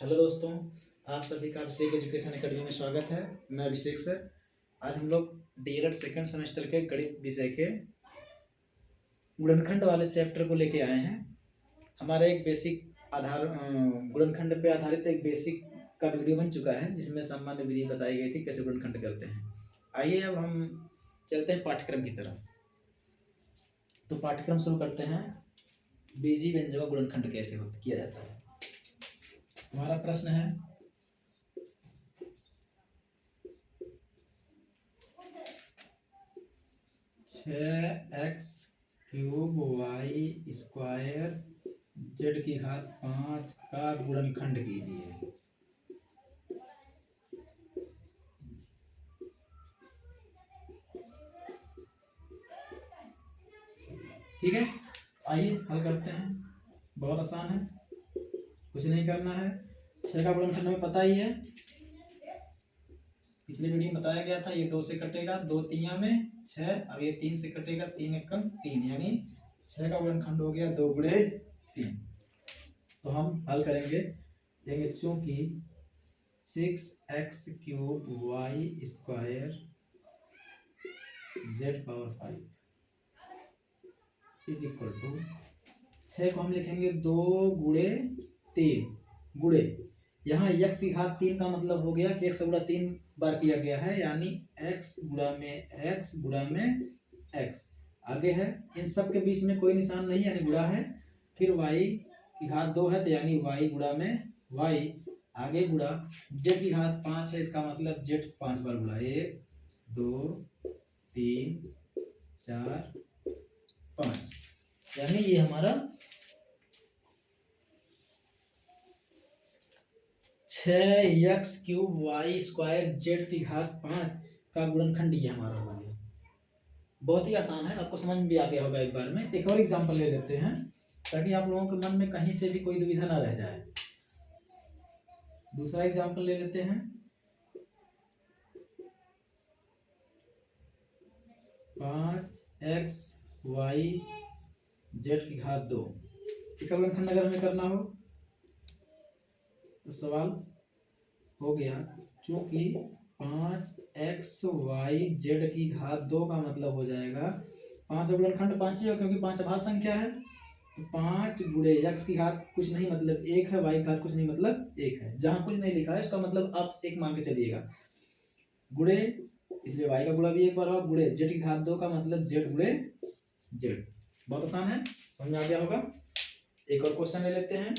Hello दोस्तों, आप सभी का अभिषेक एजुकेशन एकेडमी में स्वागत है। मैं अभिषेक सर। आज हम लोग डीएलएड सेकंड सेमेस्टर के गणित विषय के गुणनखंड वाले चैप्टर को लेके आए हैं। हमारा एक बेसिक गुणनखंड पे आधारित एक बेसिक का वीडियो बन चुका है, जिसमें सामान्य विधि बताई गई थी कैसे गुणनखंड करते हैं। आइए अब हम चलते हैं पाठ्यक्रम की तरफ। तो पाठ्यक्रम शुरू करते हैं। बीजीय व्यंजकों का गुणनखंड कैसे किया जाता है। हमारा प्रश्न है 6x³ y² z⁵ का गुणनखंड कीजिए। ठीक है, आइए हल करते हैं। बहुत आसान है, कुछ नहीं करना है। 6 का गुणनखंड हमें पता ही है, पिछले वीडियो में बताया गया था। ये 2 से कटेगा, 2 तिया में 6। अब ये 3 से कटेगा, 3 एकम 3, यानी 6 का गुणनखंड हो गया 2 गुणे 3। तो हम हल करेंगे, देंगे चूंकि 6x³ y² z⁵ is equal to 6 को हम लिखेंगे 2 गुणे 3 गुणे, यहाँ x⁵3 का मतलब हो गया कि x गुणा 3 बार किया गया है, यानी x गुणा में x। आगे है, इन सब के बीच में कोई निशान नहीं, यानी गुणा है। फिर y⁵2 है, तो यानी y गुणा में y। आगे गुणा z⁵5 है, इसका मतलब z 5 बार गुणा। 1 2 3 4 5, यानी ये हमारा 6x³ y² z⁵5 का गुणनखंड ये हमारा हो गया। बहुत ही आसान है, आपको समझ में भी आ गया होगा। एक बार में एक और एग्जांपल ले लेते हैं, ताकि आप लोगों के मन में कहीं से भी कोई दुविधा ना रह जाए। दूसरा एग्जांपल ले लेते हैं। 5x y z⁵2, इसका गुणनखंड अगर हमें करना हो तो सवाल हो गया, क्योंकि 5x y z⁵2 का मतलब हो जाएगा 5 का गुणनखंड 5 ही हो, क्योंकि 5 अभाज्य संख्या है। तो 5 गुणे x की घात कुछ नहीं मतलब 1 है, y की घात कुछ नहीं मतलब 1 है। जहां कुछ नहीं लिखा है उसका मतलब आप 1 मान के चलिएगा। गुणे, इसलिए y का गुणा भी 1 बार होगा। गुणे z⁵2 का मतलब z गुणे z। बहुत आसान है, समझ में आ गया होगा। एक और क्वेश्चन ले लेते हैं।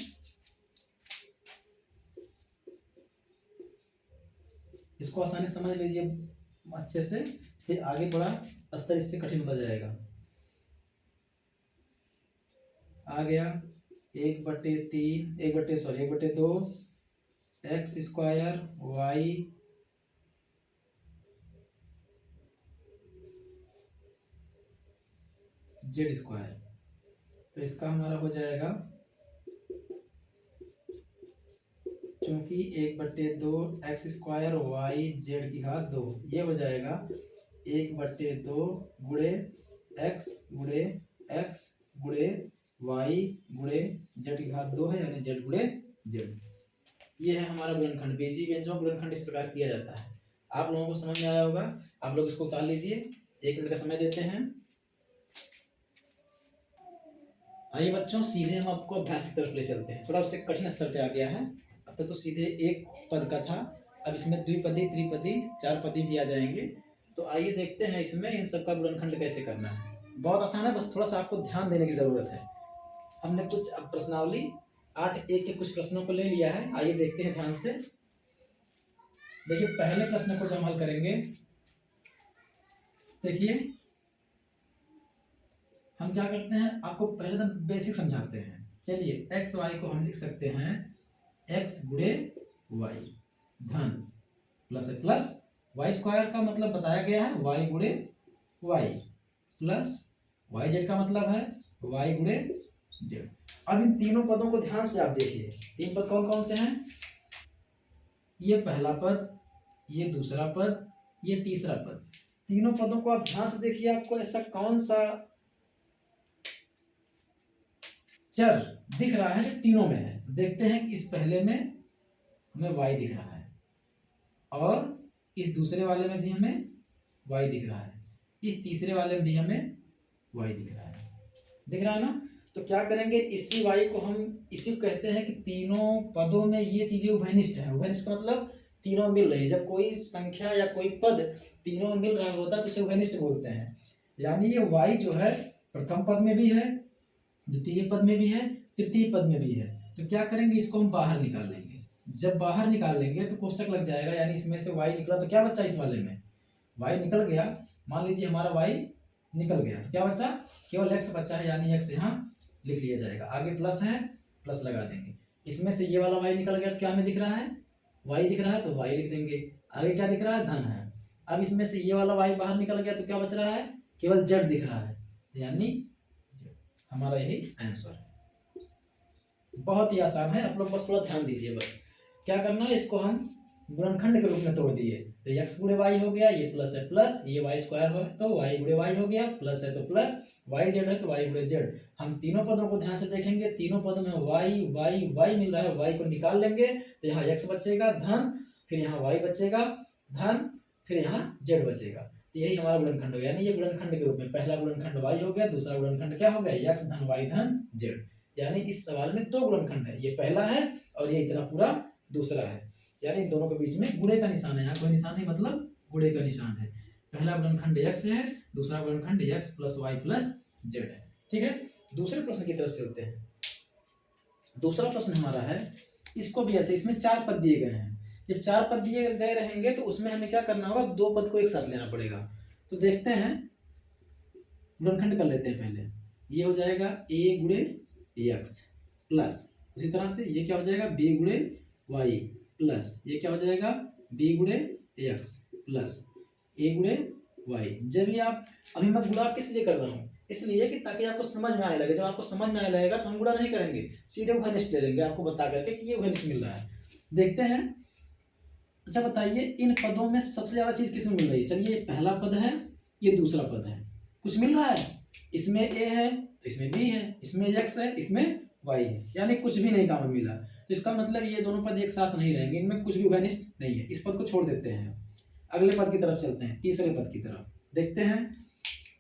इसको आसानी से समझ लीजिए अच्छे से, फिर आगे थोड़ा स्तर इससे कठिन होता जाएगा। आ गया 1/2 x² y z²। तो इसका हमारा हो जाएगा, क्योंकि 1/2 x² y z⁵2, ये हो जाएगा 1/2 गुणे x गुणे x गुणे y गुणे z⁵2 है, यानी z गुणे z। ये है हमारा गुणनखंड। बीजीय व्यंजकों गुणनखंड इस प्रकार किया जाता है। आप लोगों को समझ में आया होगा। आप लोग इसको उतार लीजिए, 1 मिनट का समय देते हैं। आइए बच्चों, सीधे हम आपको अभ्यास की तरफ ले चलते हैं। थोड़ा उससे कठिन स्तर पे आ गया है। अब तक तो सीधे एक पद का था, अब इसमें द्विपदी त्रिपदी 4 पदी भी आ जाएंगे। तो आइए देखते हैं इसमें इन सब का गुणनखंड कैसे करना है। बहुत आसान है, बस थोड़ा सा आपको ध्यान देने की जरूरत है। हमने कुछ अब प्रश्नावली 8 के कुछ प्रश्नों को ले लिया है। आइए देखते हैं ध्यान से। देखिए, पहले प्रश्न को जब हम हल करेंगे, देखिए हम क्या करते हैं, आपको पहले तो बेसिक समझाते हैं। चलिए, एक्स वाई को हम लिख सकते हैं x गुणे वाई धन प्लस है प्लस y² का मतलब बताया गया है y गुणे वाई प्लस yz का मतलब है y गुणे z। अब इन तीनों पदों को ध्यान से आप देखिए। 3 पद कौन कौन से हैं? ये पहला पद, ये दूसरा पद, ये तीसरा पद। तीनों पदों को आप ध्यान से देखिए। आपको ऐसा कौन सा चर दिख रहा है जो तीनों में है? देखते हैं इस पहले में हमें y दिख रहा है, और इस दूसरे वाले में भी हमें y दिख रहा है, इस तीसरे वाले में भी हमें y दिख रहा है ना। तो क्या करेंगे, इसी y को हम इसी को कहते हैं कि तीनों पदों में ये चीजें उभयनिष्ठ है। उभयनिष्ठ का मतलब तीनों मिल रही है। जब कोई संख्या या कोई पद तीनों मिल रहा होता है तो उसे उभयनिष्ठ बोलते हैं। यानी ये y जो है प्रथम पद में भी है, द्वितीय पद में भी है, तृतीय पद में भी है। तो क्या करेंगे, इसको हम बाहर निकाल लेंगे। जब बाहर निकाल लेंगे तो कोष्टक लग जाएगा, यानी इसमें से y निकला तो क्या बचा, इस वाले में y निकल गया। मान लीजिए हमारा y निकल गया तो क्या बचा, केवल x बचा है, यानी x यहाँ लिख लिया जाएगा। आगे प्लस है, प्लस लगा देंगे। इसमें से ये वाला y निकल गया तो क्या हमें दिख रहा है, y दिख रहा है तो y लिख देंगे। आगे क्या दिख रहा है, धन है। अब इसमें से ये वाला y बाहर निकल गया तो क्या बच रहा है, केवल z दिख रहा है, यानी हमारा यही आंसर है। बहुत ही आसान है, आप लोग बस थोड़ा ध्यान दीजिए। बस क्या करना है, इसको हम गुणनखंड के रूप में तोड़ दिए तो x गुणे y हो गया, ये प्लस है प्लस, ये y स्क्वायर है तो y गुणे y हो गया, प्लस है तो प्लस, y z है तो y गुणे z। हम तीनों पदों को ध्यान से देखेंगे, तीनों पदों में y y y मिल रहा है, y को निकाल लेंगे तो यहाँ x बचेगा धन, फिर यहाँ y बचेगा धन, फिर यहाँ z बचेगा। तो यही हमारा गुणनखंड हो गया। यानी ये गुणनखंड के रूप में पहला गुणनखंड y हो गया, दूसरा गुणनखंड क्या हो गया, x धन y धन z। यानी इस सवाल में दो गुणनखंड है, ये पहला है और ये इतना पूरा दूसरा है। यानी इन दोनों के बीच में गुणे का निशान है, यहाँ कोई निशान नहीं, मतलब गुणे का निशान है। पहला गुणनखंड x है, दूसरा गुणनखंड x plus y plus z है। ठीक है, दूसरे प्रश्न की तरफ चलते हैं। दूसरा प्रश्न हमारा है, इसको भी ऐसे, इसमें चार पद दिए गए हैं। जब चार पद दिए गए रहेंगे तो उसमें हमें क्या करना होगा, दो पद को एक साथ लेना पड़ेगा। तो देखते हैं, गुणनखंड कर लेते हैं पहले। ये हो जाएगा a गुणे x प्लस, उसी तरह से ये क्या हो जाएगा, b गुणे y प्लस, ये क्या हो जाएगा, b गुणे x प्लस a गुणे y। जब ये आप, अभी मैं गुणा किस लिए कर रहा हूँ, इसलिए कि ताकि आपको समझ में आने लगे। जब आपको समझ में आने लगेगा तो हम गुणा नहीं करेंगे, सीधे उभयनिष्ठ ले लेंगे आपको बता करके कि ये उभयनिष्ठ मिल रहा है। देखते हैं। अच्छा बताइए, इन पदों में सबसे ज्यादा चीज किसमें मिल रही है। चलिए, ये पहला पद है, ये दूसरा पद है, कुछ मिल रहा है। इसमें a है तो इसमें b है, इसमें x है, इसमें y है, यानी कुछ भी नहीं कॉमन मिला। तो इसका मतलब ये दोनों पद एक साथ नहीं रहेंगे, इनमें कुछ भी उभयनिष्ठ नहीं है। इस पद को छोड़ देते हैं। अगले पद की तरफ चलते हैं, तीसरे पद की तरफ देखते हैं।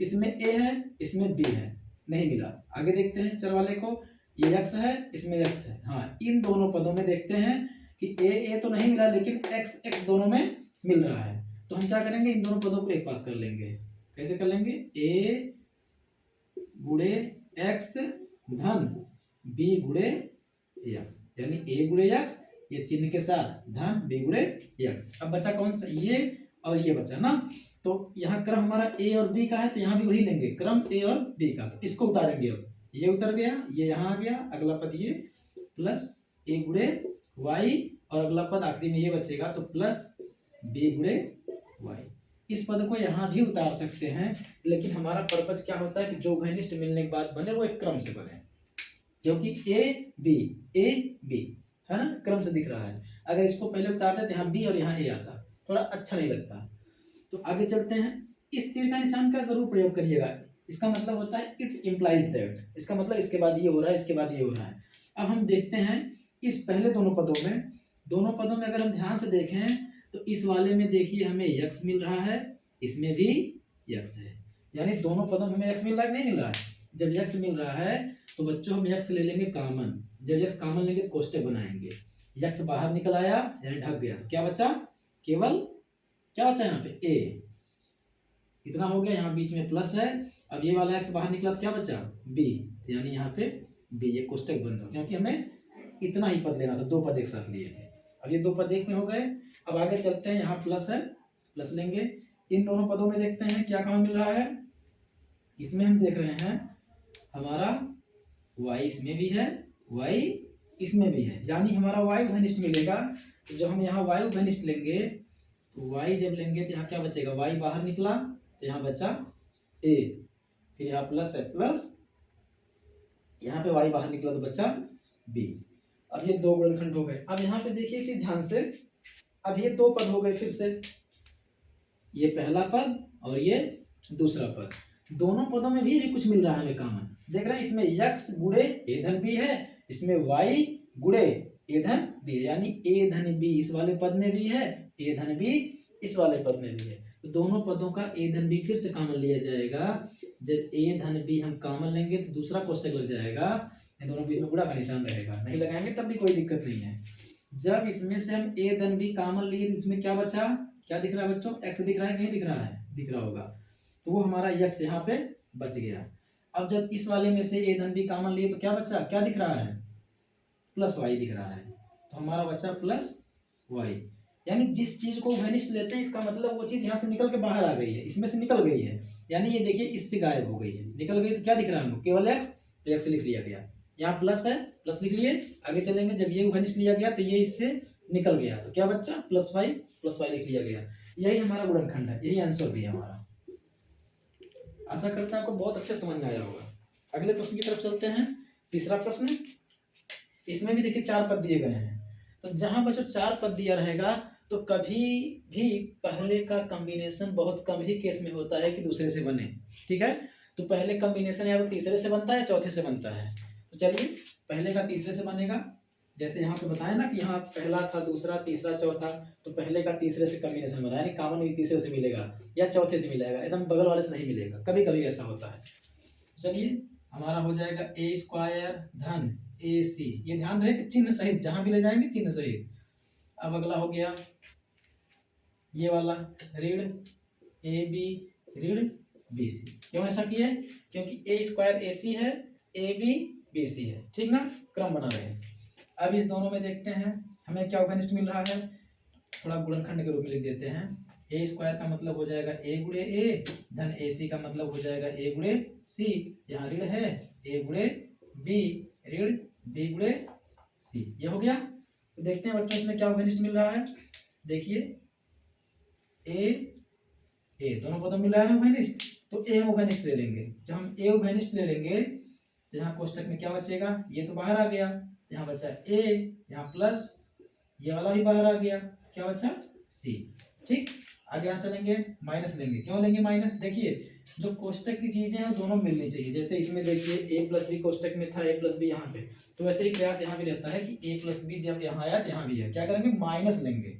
इसमें a है, इसमें b है, नहीं मिला। आगे देखते हैं चर वाले को, ये x है, इसमें x है। हाँ, इन दोनों पदों में देखते हैं कि a तो नहीं मिला, लेकिन x दोनों में मिल रहा है। तो हम क्या करेंगे, इन दोनों पदों को एक पास कर लेंगे। कैसे कर लेंगे, a गुणे x धन b गुणे x, यानी a गुणे x, ये चिन्ह के साथ धन b गुणे x। अब बचा कौन सा, ये और ये बचा ना। तो यहाँ क्रम हमारा a और b का है, तो यहाँ भी वही लेंगे, क्रम a और b का। तो इसको उतारेंगे। अब ये उतर गया, ये यहाँ आ गया, अगला पद ये प्लस a गुणे y, और अगला पद आखिरी में ये बचेगा तो प्लस b गुणे y। इस पद को यहाँ भी उतार सकते हैं, लेकिन हमारा पर्पज क्या होता है कि जो उभयनिष्ठ मिलने के बाद बने वो एक क्रम से बने, क्योंकि a b है ना, क्रम से दिख रहा है। अगर इसको पहले उतार देते यहाँ b और यहाँ a आता, थोड़ा अच्छा नहीं लगता। तो आगे चलते हैं। इस तीर का निशान का जरूर प्रयोग करिएगा। इसका मतलब होता है इट्स इम्प्लाइज दैट, इसका मतलब इसके बाद ये हो रहा है, इसके बाद ये हो रहा है। अब हम देखते हैं इस पहले दोनों पदों में अगर हम ध्यान से देखें तो इस वाले में देखिए हमें x मिल रहा है, इसमें भी x है, यानी दोनों पदों में हमें x मिल रहा है, नहीं मिल रहा है। जब x मिल रहा है तो बच्चों हम x ले लेंगे कॉमन। जब x कॉमन लेंगे तो कोष्टक बनाएंगे, x बाहर निकल आया यानी ढक गया, तो क्या बचा, केवल क्या बचा यहाँ पे a, इतना हो गया। यहाँ बीच में प्लस है। अब ये वाला x बाहर निकला तो क्या बचा b, यानी यहाँ पे b, ये कोष्टक बंद हो, क्योंकि हमें इतना ही पद लेना था, दो पद एक साथ लिए थे। अब ये दो पद एक में हो गए। अब आगे चलते हैं, यहाँ प्लस है, प्लस लेंगे। इन दोनों पदों में देखते हैं क्या कहाँ मिल रहा है। इसमें हम देख रहे हैं हमारा y इसमें भी है, y इसमें भी है, यानी हमारा y उभयनिष्ठ मिलेगा। तो जब हम यहाँ y उभयनिष्ठ लेंगे तो y जब लेंगे तो यहाँ क्या बचेगा, y बाहर निकला तो यहाँ बचा a, फिर यहाँ प्लस है प्लस, यहाँ पे y बाहर निकला तो बचा b। अब ये दो गुणनखंड हो गए। अब यहाँ पे देखिए इसी ध्यान से, अब ये दो पद हो गए फिर से, ये पहला पद और ये दूसरा पद। दोनों पदों में भी कुछ मिल रहा है हमें कॉमन। देख रहे हैं, इसमें x गुणे a धन b है, इसमें y गुणे ए धन बी है, यानी ए धन बी इस वाले पद में भी है, ए धन बी इस वाले पद में भी है। तो दोनों पदों का ए धन बी फिर से कॉमन लिया जाएगा। जब ए धन बी हम कॉमन लेंगे तो दूसरा कोष्टक लग जाएगा, दोनों बीच में गुणा का निशान रहेगा, नहीं लगाएंगे तब भी कोई दिक्कत नहीं है। जब इसमें से हम ए धन बी कॉमन लिए, इसमें क्या बचा, क्या दिख रहा है बच्चों, एक्स दिख रहा है, नहीं दिख रहा है, दिख रहा होगा, तो वो हमारा एक्स यहाँ पे बच गया। अब जब इस वाले में से ए धन बी कॉमन लिए तो क्या बचा, क्या दिख रहा है, प्लस वाई दिख रहा है, तो हमारा बचा प्लस वाई। यानी जिस चीज को घनिष्ठ लेते हैं इसका मतलब वो चीज यहाँ से निकल के बाहर आ गई है, इसमें से निकल गई है, यानी ये देखिए इससे गायब हो गई है, निकल गई तो क्या दिख रहा है हमको, केवल एक्स, तो एक्स लिख लिया गया, यहाँ प्लस है, प्लस लिख लिए। आगे चलेंगे, जब ये घनिष्ठ लिया गया तो ये इससे निकल गया, तो क्या बच्चा, प्लस वाई लिख लिया गया। यही हमारा गुणनखंड है, यही आंसर भी है हमारा। आशा करते हैं आपको बहुत अच्छे समझ में आया होगा। अगले प्रश्न की तरफ चलते हैं। तीसरा प्रश्न, इसमें भी देखिए 4 पद दिए गए हैं, तो जहां बच्चों 4 पद दिया रहेगा तो कभी भी पहले का कॉम्बिनेशन बहुत कम ही केस में होता है कि दूसरे से बने, ठीक है। तो पहले कॉम्बिनेशन या तो तीसरे से बनता है, चौथे से बनता है। तो चलिए पहले का तीसरे से बनेगा, जैसे यहाँ पे बताया ना कि यहाँ पहला था, दूसरा, तीसरा, चौथा, तो पहले का तीसरे से कॉम्बिनेशन बना, यानी कॉमन भी तीसरे से मिलेगा या चौथे से मिलेगा, एकदम बगल वाले से नहीं मिलेगा, कभी कभी ऐसा होता है। चलिए हमारा हो जाएगा ए स्क्वायर धन ए सी, ये ध्यान रहे कि चिन्ह सहित, जहां भी ले जाएंगे चिन्ह सहित। अब अगला हो गया ये वाला ऋण ए बी ऋण बी सी। क्यों ऐसा किया है, क्योंकि ए स्क्वायर ए सी है, ए बी बी सी है, ठीक ना, क्रम बना रहे हैं। अब इस दोनों में देखते हैं हमें क्या घनिष्ठ मिल रहा है, थोड़ा गुणनखंड के रूप में लिख देते हैं। ए स्क्वायर का मतलब हो जाएगा ए गुणे ए, धन ए सी का मतलब हो जाएगा ए गुणे सी, यहाँ ऋण है ए गुणे बी ऋण बी गुणे सी, ये हो गया। तो देखते हैं बच्चों इसमें क्या घनिष्ठ मिल रहा है, देखिए ए दोनों पदों मिल रहा है ना घनिष्ठ, तो ए हम घनिष्ठ ले लेंगे। जब हम ए घनिष्ठ ले लेंगे तो यहाँ कोष्टक में क्या बचेगा, ये तो बाहर आ गया, यहाँ बचा ए, यहाँ प्लस, ये वाला भी बाहर आ गया, क्या बचा सी, ठीक। आगे यहाँ चलेंगे, माइनस लेंगे, क्यों लेंगे माइनस, देखिए जो कोष्टक की चीजें हैं दोनों मिलनी चाहिए। जैसे इसमें देखिए ए प्लस बी कोष्टक में था, ए प्लस बी यहाँ पे, तो वैसे ही प्रयास यहाँ भी रहता है कि ए प्लस बी जब यहाँ आया तो यहाँ भी है, क्या करेंगे माइनस लेंगे।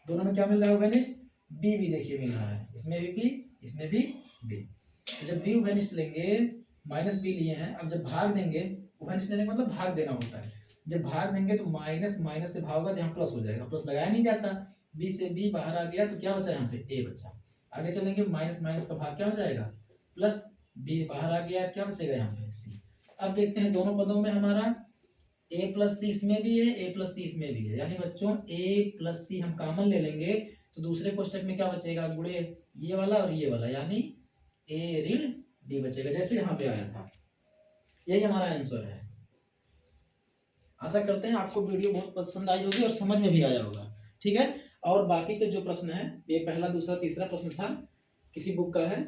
दोनों में क्या मिल रहा है घनिष्ठ, बी भी देखिए मिल रहा है, इसमें भी बी, इसमें भी बी। जब बी घनिष्ठ लेंगे, माइनस बी लिए हैं, अब जब भाग देंगे, घनिष्ठ लेने का मतलब भाग देना होता है, जब भाग देंगे तो माइनस माइनस से भाग होगा तो यहाँ प्लस हो जाएगा, प्लस लगाया नहीं जाता, बी से बी बाहर आ गया तो क्या बचा यहाँ पे ए बचा। आगे चलेंगे, माइनस माइनस का भाग क्या हो जाएगा प्लस, बी बाहर आ गया, क्या बचेगा यहाँ पे सी। अब देखते हैं दोनों पदों में हमारा ए प्लस सी इसमें भी है, ए प्लस सी इसमें भी है, यानी बच्चों ए प्लस सी हम कॉमन ले लेंगे तो दूसरे कोष्टक में क्या बचेगा, गुणे ये वाला और ये वाला, यानी ए ऋण डी बचेगा, जैसे यहाँ पे आया था। यही हमारा आंसर है। आशा करते हैं आपको वीडियो बहुत पसंद आई होगी और समझ में भी आया होगा, ठीक है। और बाकी के जो प्रश्न है, ये पहला दूसरा तीसरा प्रश्न था, किसी बुक का है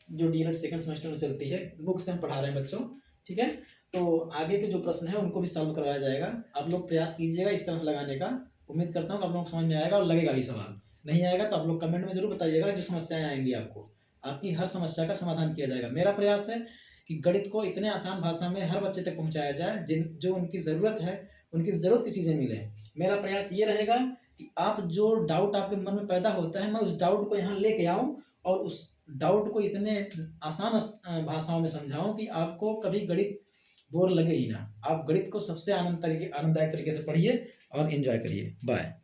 जो डीएलएड सेकंड सेमेस्टर में चलती है, बुक से हम पढ़ा रहे हैं बच्चों, ठीक है। तो आगे के जो प्रश्न है उनको भी सॉल्व करवाया जाएगा, आप लोग प्रयास कीजिएगा इस तरह से लगाने का। उम्मीद करता हूँ कि आप लोगों को समझ में आएगा और लगेगा भी सवाल। नहीं आएगा तो आप लोग कमेंट में जरूर बताइएगा, जो समस्याएं आएंगी आपको, आपकी हर समस्या का समाधान किया जाएगा। मेरा प्रयास है कि गणित को इतने आसान भाषा में हर बच्चे तक पहुंचाया जाए, जो उनकी ज़रूरत है, उनकी ज़रूरत की चीज़ें मिले। मेरा प्रयास ये रहेगा कि आप जो डाउट आपके मन में पैदा होता है, मैं उस डाउट को यहाँ लेके आऊँ और उस डाउट को इतने आसान भाषाओं में समझाऊँ कि आपको कभी गणित बोर लगे ही ना। आप गणित को सबसे आनंददायक तरीके से पढ़िए और एंजॉय करिए। बाय।